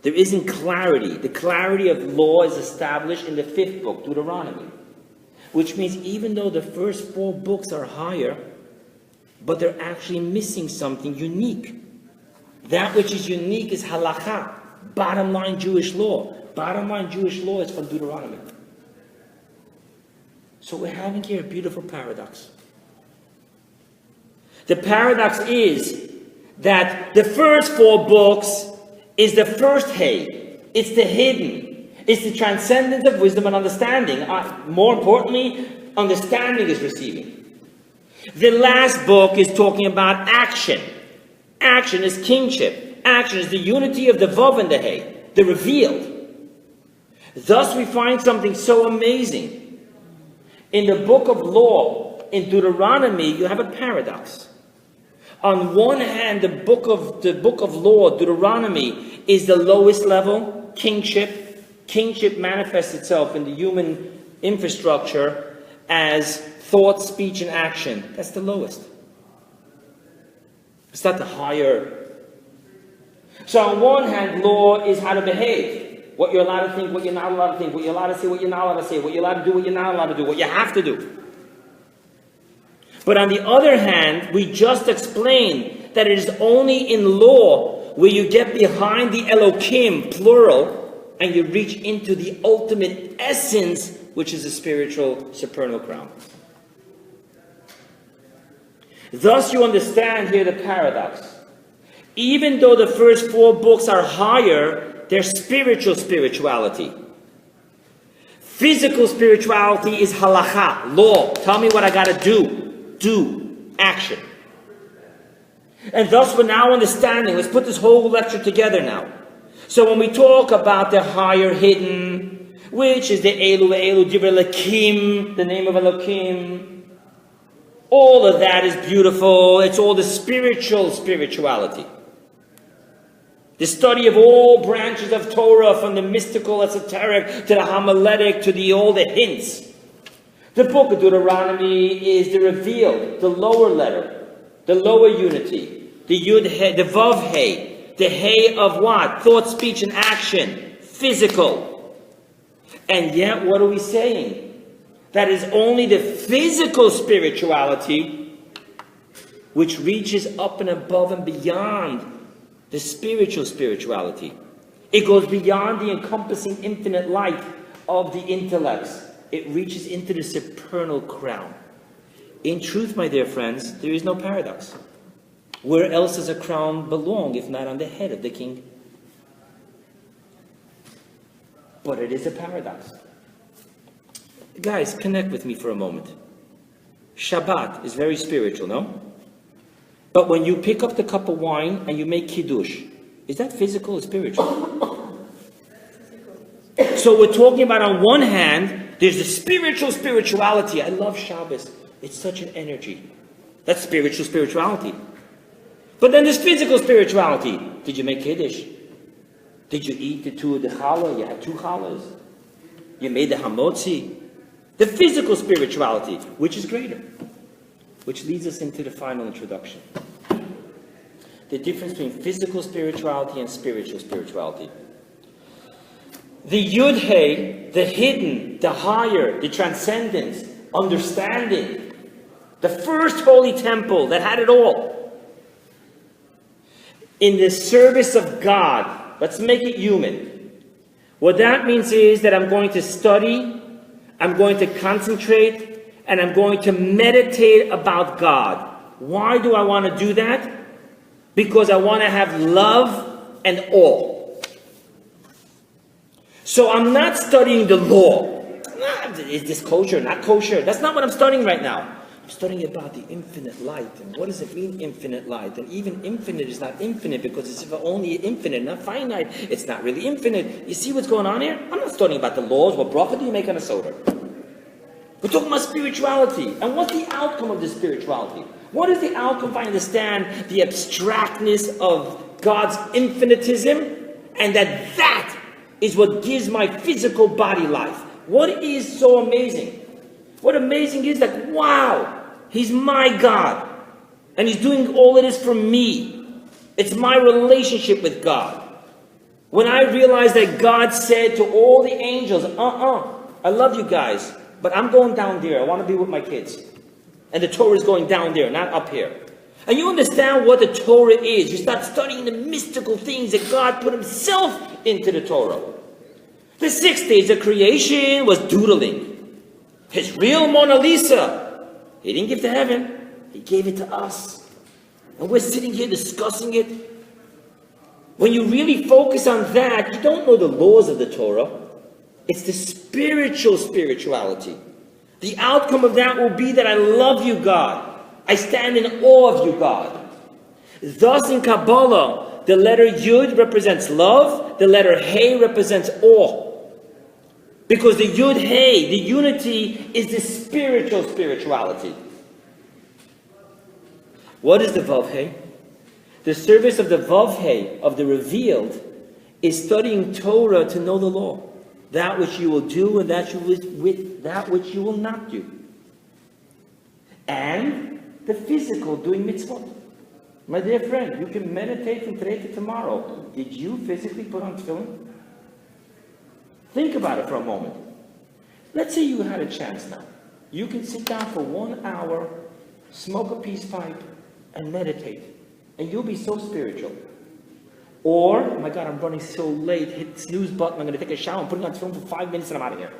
There isn't clarity. The clarity of law is established in the 5th book, Deuteronomy. Which means even though the first 4 books are higher, but they're actually missing something unique. That which is unique is halakha, bottom line Jewish law. Bottom line Jewish law is from Deuteronomy. So we're having here a beautiful paradox. The paradox is that the first 4 books is the first hay. It's the hidden. It's the transcendence of wisdom and understanding. More importantly, understanding is receiving. The last book is talking about action. Action is kingship. Action is the unity of the Vav and the Hay, the revealed. Thus we find something so amazing. In the book of law, in Deuteronomy, you have a paradox. On one hand, the book of law, Deuteronomy, is the lowest level, kingship. Kingship manifests itself in the human infrastructure as thought, speech, and action. That's the lowest. It's not the higher. So on one hand, law is how to behave. What you're allowed to think, what you're not allowed to think, what you're allowed to say, what you're not allowed to say, what you're allowed to do, what you're not allowed to do, what you have to do. But on the other hand, we just explained that it is only in law where you get behind the Elohim, plural, and you reach into the ultimate essence, which is the spiritual supernal crown. Thus you understand here the paradox. Even though the first 4 books are higher, they're spirituality. Physical spirituality is halakha, law. Tell me what I got to do. Do. Action. And thus we're now understanding. Let's put this whole lecture together now. So when we talk about the higher hidden, which is the Elu Divrei Elokim, the name of Elokim, all of that is beautiful. It's all the spirituality. The study of all branches of Torah, from the mystical, esoteric, to the homiletic, to all the hints. The book of Deuteronomy is the revealed, the lower letter, the lower unity, the Yud He, the Vav He, the He of what? Thought, speech, and action, physical. And yet, what are we saying? That is only the physical spirituality which reaches up and above and beyond the spirituality. It goes beyond the encompassing infinite light of the intellects. It reaches into the supernal crown. In truth, my dear friends, there is no paradox. Where else does a crown belong if not on the head of the king? But it is a paradox. Guys, connect with me for a moment. Shabbat is very spiritual, no? But when you pick up the cup of wine and you make kiddush, is that physical or spiritual? So we're talking about, on one hand, there's the spirituality. I love Shabbos. It's such an energy. That's spirituality. But then there's physical spirituality. Did you make Kiddush? Did you eat the two of the challah? You had 2 challahs. You made the hamotzi. The physical spirituality, which is greater. Which leads us into the final introduction. The difference between physical spirituality and spiritual spirituality. The Yud-Hey, the hidden, the higher, the transcendence, understanding. The first holy temple that had it all. In the service of God. Let's make it human. What that means is that I'm going to study, I'm going to concentrate, and I'm going to meditate about God. Why do I want to do that? Because I want to have love and awe. So I'm not studying the law. Is this kosher, not kosher? That's not what I'm studying right now. I'm studying about the infinite light. And what does it mean, infinite light? And even infinite is not infinite because it's only infinite, not finite. It's not really infinite. You see what's going on here? I'm not studying about the laws. What bracha do you make on a soda? We're talking about spirituality. And what's the outcome of this spirituality? What is the outcome if I understand the abstractness of God's infinitism? And that is what gives my physical body life. What is so amazing? What amazing is that, wow, He's my God. And He's doing all of this for me. It's my relationship with God. When I realized that God said to all the angels, I love you guys, but I'm going down there. I want to be with my kids. And the Torah is going down there, not up here. And you understand what the Torah is. You start studying the mystical things that God put Himself into the Torah. The 6 days of creation was doodling. His real Mona Lisa, He didn't give to heaven, He gave it to us. And we're sitting here discussing it. When you really focus on that, you don't know the laws of the Torah. It's the spiritual spirituality. The outcome of that will be that I love you, God. I stand in awe of you, God. Thus in Kabbalah, the letter Yud represents love, the letter Hey represents awe. Because the Yud Hey, the unity, is the spiritual spirituality. What is the Vav Hey? The service of the Vav Hey, of the revealed, is studying Torah to know the law. That which you will do and that which you will not do. And the physical, doing mitzvot. My dear friend, you can meditate from today to tomorrow. Did you physically put on tefillin? Think about it for a moment. Let's say you had a chance now. You can sit down for 1 hour, smoke a peace pipe, and meditate. And you'll be so spiritual. Or, oh my God, I'm running so late, hit the snooze button, I'm going to take a shower, I'm putting on film for 5 minutes and I'm out of here.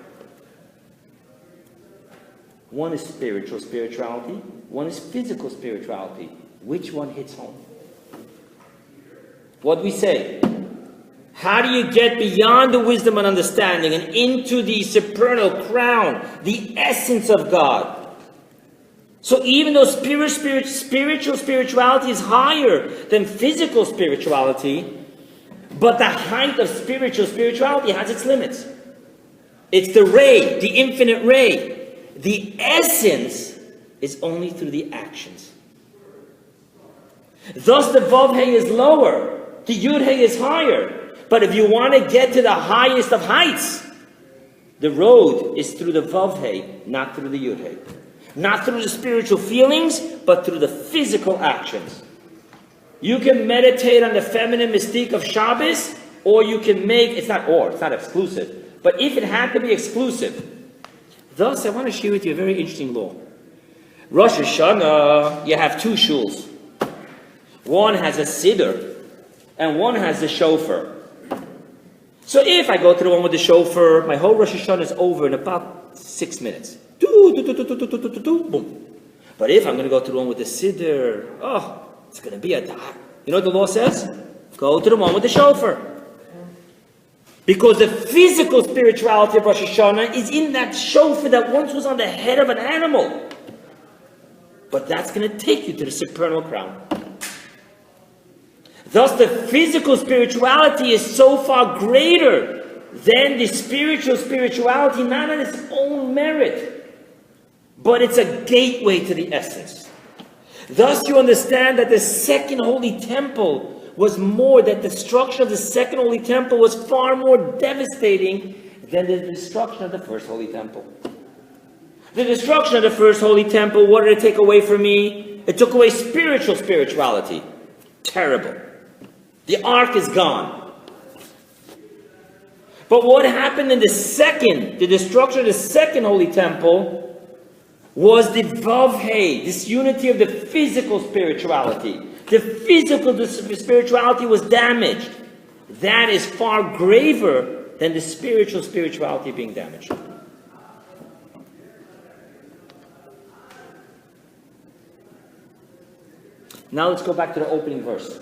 One is spiritual spirituality, one is physical spirituality. Which one hits home? What do we say? How do you get beyond the wisdom and understanding and into the supernal crown, the essence of God? So even though spiritual spirituality is higher than physical spirituality, but the height of spiritual spirituality has its limits. It's the ray, the infinite ray. The essence is only through the actions. Thus the Vav Hey is lower, the Yud Hey is higher. But if you want to get to the highest of heights, the road is through the Vav Hey, not through the Yud Hey. Not through the spiritual feelings, but through the physical actions. You can meditate on the feminine mystique of Shabbos, or you can make, it's not exclusive. But if it had to be exclusive, thus I want to share with you a very interesting law. Rosh Hashanah, you have 2 shuls. One has a siddur, and one has a shofar. So if I go to the one with the shofar, my whole Rosh Hashanah is over in about 6 minutes. Boom. But if I'm going to go to the one with the siddur, it's going to be a dar. You know what the law says? Go to the one with the shofar. Because the physical spirituality of Rosh Hashanah is in that shofar that once was on the head of an animal. But that's going to take you to the supernal crown. Thus the physical spirituality is so far greater than the spiritual spirituality, not on its own merit, but it's a gateway to the essence. Thus you understand that the second holy temple was more, that the destruction of the second holy temple was far more devastating than the destruction of the first holy temple. The destruction of the first holy temple, what did it take away from me? It took away spirituality. Terrible. The ark is gone. But what happened in the destruction of the second holy temple, was the Vavhe, this unity of the physical spirituality. The physical spirituality was damaged. That is far graver than the spirituality being damaged. Now let's go back to the opening verse.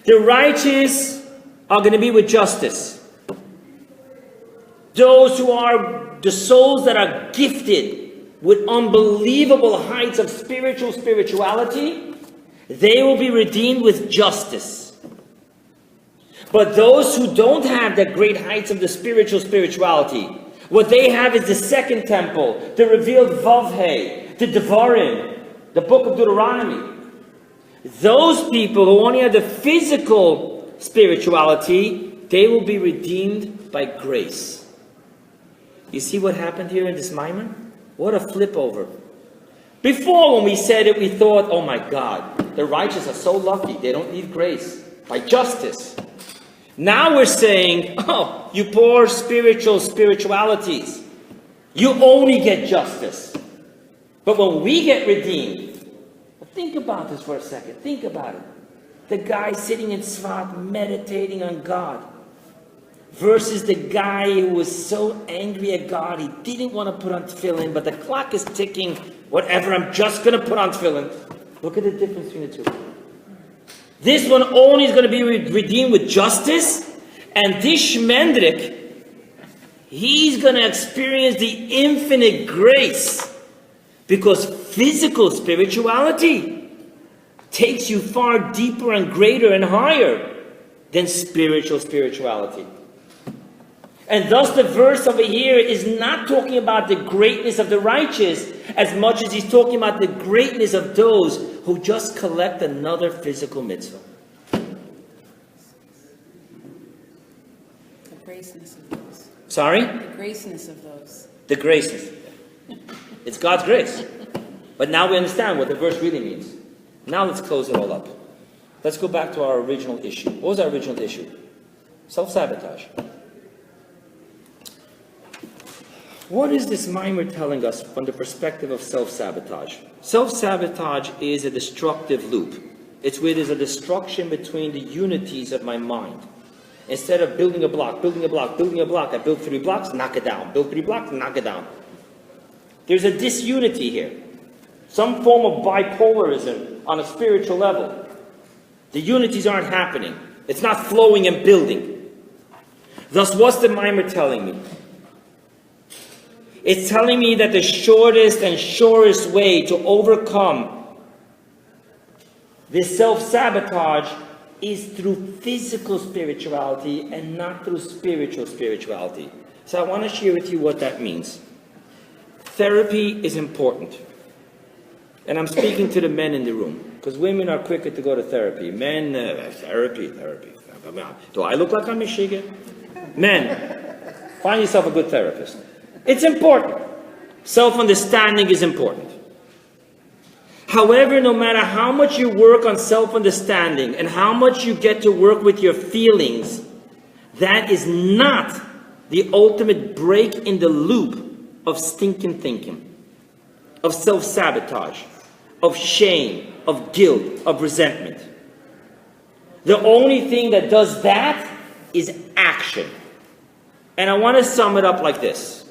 The righteous are going to be with justice. Those who are the souls that are gifted with unbelievable heights of spirituality, they will be redeemed with justice. But those who don't have the great heights of the spirituality, what they have is the second temple, the revealed Vavhe, the Devarim, the book of Deuteronomy. Those people who only have the physical spirituality, they will be redeemed by grace. You see what happened here in this Maimon? What a flip over. Before, when we said it, we thought, oh my God, the righteous are so lucky, they don't need grace, by justice. Now we're saying, oh, you poor spiritualities, you only get justice. But when we get redeemed, think about this for a second, think about it. The guy sitting in Tzvat meditating on God, versus the guy who was so angry at God, he didn't want to put on tefillin, but the clock is ticking, whatever, I'm just going to put on tefillin. Look at the difference between the two. This one only is going to be redeemed with justice, and this Shmendrik, he's going to experience the infinite grace, because physical spirituality takes you far deeper and greater and higher than spirituality. And thus the verse over here is not talking about the greatness of the righteous as much as he's talking about the greatness of those who just collect another physical mitzvah. The graceness of those. Sorry? The graceness of those. The graceness. It's God's grace. But now we understand what the verse really means. Now let's close it all up. Let's go back to our original issue. What was our original issue? Self-sabotage. What is this mimer telling us from the perspective of self-sabotage? Self-sabotage is a destructive loop. It's where there's a destruction between the unities of my mind. Instead of building a block, I build 3 blocks, knock it down. Build 3 blocks, knock it down. There's a disunity here. Some form of bipolarism on a spiritual level. The unities aren't happening. It's not flowing and building. Thus, what's the mimer telling me? It's telling me that the shortest and surest way to overcome this self-sabotage is through physical spirituality and not through spirituality. So I want to share with you what that means. Therapy is important. And I'm speaking to the men in the room, because women are quicker to go to therapy. Men, therapy. Do I look like I'm Michigan? Men, find yourself a good therapist. It's important. Self-understanding is important. However, no matter how much you work on self-understanding and how much you get to work with your feelings, that is not the ultimate break in the loop of stinking thinking, of self-sabotage, of shame, of guilt, of resentment. The only thing that does that is action. And I want to sum it up like this,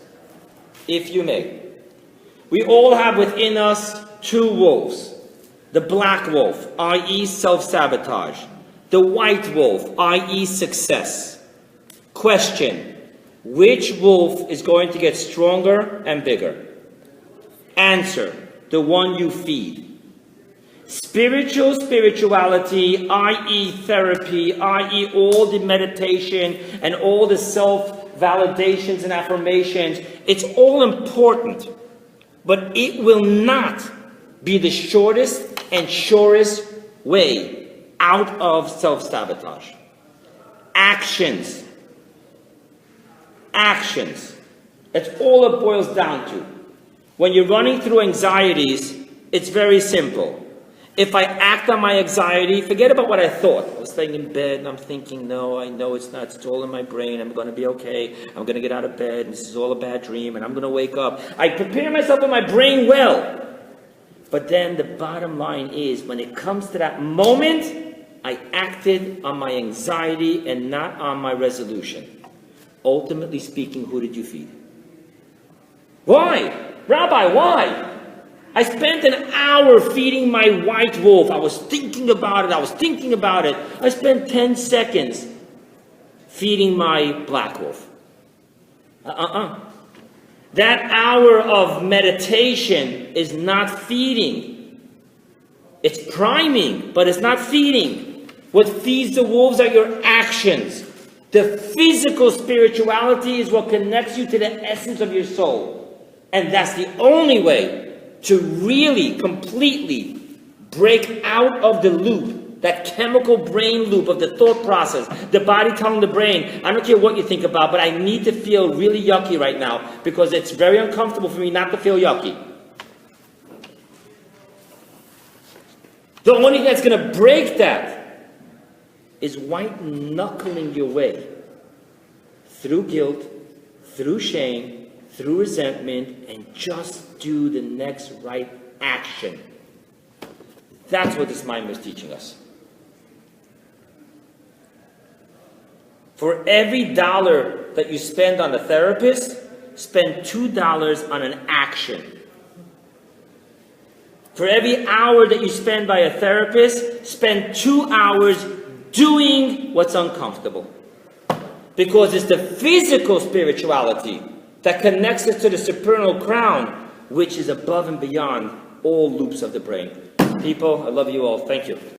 if you may. We all have within us 2 wolves. The black wolf, i.e. self-sabotage. The white wolf, i.e. success. Question: which wolf is going to get stronger and bigger? Answer: the one you feed. Spirituality, i.e. therapy, i.e. all the meditation and all the self-validations and affirmations, it's all important. But it will not be the shortest and surest way out of self-sabotage. Actions. Actions. That's all it boils down to. When you're running through anxieties, it's very simple. If I act on my anxiety, forget about what I thought. I was laying in bed and I'm thinking, no, I know it's not. It's all in my brain. I'm going to be okay. I'm going to get out of bed. And this is all a bad dream. And I'm going to wake up. I prepare myself in my brain well. But then the bottom line is, when it comes to that moment, I acted on my anxiety and not on my resolution. Ultimately speaking, who did you feed? Why? Rabbi, why? I spent an hour feeding my white wolf. I was thinking about it. I spent 10 seconds feeding my black wolf. That hour of meditation is not feeding. It's priming, but it's not feeding. What feeds the wolves are your actions. The physical spirituality is what connects you to the essence of your soul. And that's the only way to really, completely break out of the loop, that chemical brain loop of the thought process, the body telling the brain, I don't care what you think about, but I need to feel really yucky right now because it's very uncomfortable for me not to feel yucky. The only thing that's going to break that is white-knuckling your way through guilt, through shame, through resentment, and just do the next right action. That's what this Mimer is teaching us. For every dollar that you spend on a therapist, spend $2 on an action. For every hour that you spend by a therapist, spend 2 hours doing what's uncomfortable. Because it's the physical spirituality that connects us to the supernal crown, which is above and beyond all loops of the brain. People, I love you all. Thank you.